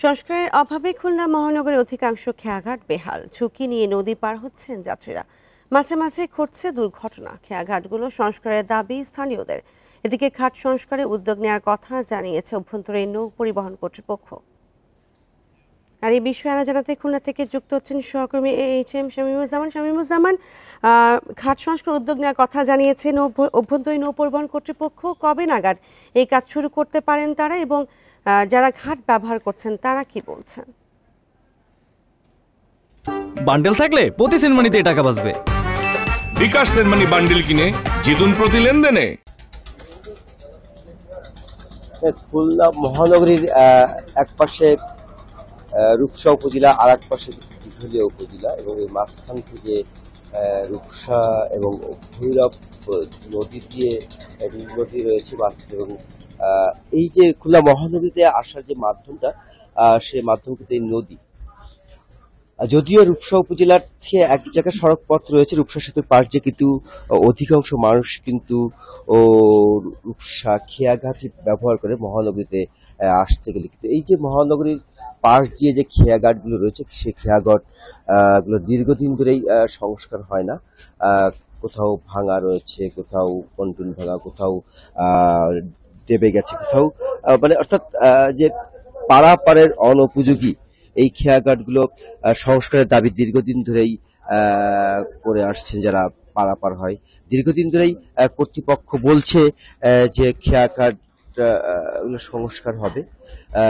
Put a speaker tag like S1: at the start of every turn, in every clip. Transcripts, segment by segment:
S1: সংস্কারের অভাবে খুলনা মহানগরের অধিকাংশ খেয়াঘাট বেহাল, ঝুঁকি নিয়ে নদী পার হচ্ছেন যাত্রীরা। মাঝে মাঝে ঘটছে দুর্ঘটনা। খেয়াঘাটগুলো সংস্কারের দাবি স্থানীয়দের। এদিকে ঘাট সংস্কারে উদ্যোগ নেওয়ার কথা জানিয়েছে অভ্যন্তরীণ নৌ পরিবহন কর্তৃপক্ষ। আর এই বিষয়ে আরো জানাতে খুলনা থেকে যুক্ত হচ্ছেন সহকর্মী এইচ.এম. শামীমুজ্জামান। ঘাট সংস্কার উদ্যোগ নেওয়ার কথা জানিয়েছে অভ্যন্তরীণ নৌ পরিবহন কর্তৃপক্ষ। কবে নাগাদ এই কাজ শুরু করতে পারেন তারা, এবং যারা ঘাট ব্যবহার করছেন তারা কি বলছেন?
S2: বান্ডেল থাকলে প্রতি সেনমানিতে টাকা বাঁচবে।
S3: বিকাশ সেনমানি বান্ডেল কিনে জিতুন প্রতি লেনদেনে।
S4: খুলনা মহানগরীর এক পাশে রূপসা উপজেলা, আর এক পাশে দিঘলিয়া উপজেলা, এবং এই মাঝখান থেকে রূপসা এবং ভৈরব নদী দিয়ে নদী রয়েছে মাঝখানে। এবং এই যে খুলনা মহানগরীতে আসার যে মাধ্যমটা, সেই মাধ্যম কিন্তু এই নদী। যদিও রূপসা উপজেলার থেকে এক জায়গায় সড়ক পথ রয়েছে রূপসা সেতুর পাশ দিয়ে, কিন্তু অধিকাংশ মানুষ কিন্তু রূপসা খেয়াঘাটই ব্যবহার করে মহানগরীতে আসতে গেলে। কিন্তু এই যে মহানগরীর পাশ দিয়ে যে খেয়াঘাট গুলো রয়েছে, সেই খেয়াঘাট গুলো দীর্ঘদিন ধরেই সংস্কার হয় না। কোথাও ভাঙা রয়েছে, কোথাও পন্টুন ভাঙা, কোথাও দেবে গেছে, কোথাও মানে অর্থাৎ যে পারাপারের অনুপযোগী এই খেয়াঘাটগুলো সংস্কারের দাবি দীর্ঘদিন ধরেই করে আসছেন যারা পারাপার হয়। দীর্ঘদিন ধরেই কর্তৃপক্ষ বলছে যে খেয়াঘাট সংস্কার হবে,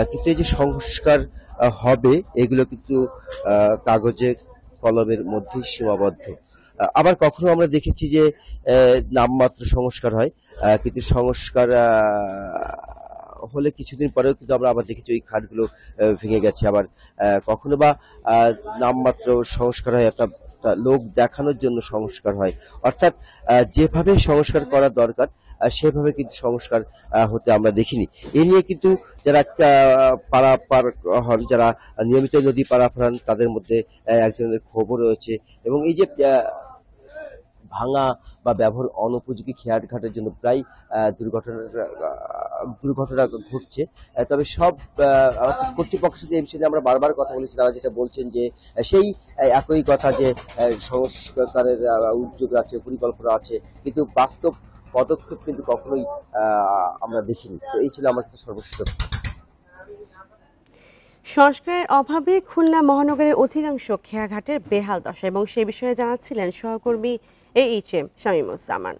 S4: কিন্তু এই যে সংস্কার হবে এগুলো কিন্তু কাগজে কলমের মধ্যেই সীমাবদ্ধ। আবার কখনো আমরা দেখেছি যে নামমাত্র সংস্কার হয়, কিন্তু সংস্কার হলে কিছুদিন পরেও কিন্তু আমরা আবার দেখেছি ওই খাটগুলো ভেঙে গেছে। আবার কখনো বা নামমাত্র সংস্কার হয়, একটা লোক দেখানোর জন্য সংস্কার হয়। অর্থাৎ যেভাবে সংস্কার করা দরকার সেভাবে কিন্তু সংস্কার হতে আমরা দেখিনি। এ নিয়ে কিন্তু যারা পারাপার হন, যারা নিয়মিত নদী পারাপার হন, তাদের মধ্যে একজনের ক্ষোভও রয়েছে। এবং এই যে ভাঙা বা ব্যবহার অনুপযোগী খেয়াঘাটের জন্য প্রায় দুর্ঘটনা ঘটছে। তবে সব কর্তৃপক্ষের সাথে এই বিষয়ে আমরা বারবার কথা বলেছি, তারা যেটা বলছেন যে সেই একই কথা যে সংস্কারের উদ্যোগ আছে, পরিকল্পনা আছে, কিন্তু বাস্তব পদক্ষেপ কিন্তু কখনোই আমরা দেখিনি। তো এই ছিল আমার কাছে সর্বশেষ।
S1: সংস্কারের অভাবে খুলনা মহানগরের অধিকাংশ খেয়াঘাটের বেহাল দশা, এবং সে বিষয়ে জানাচ্ছিলেন সহকর্মী এইচ.এম. শামীমুজ্জামান।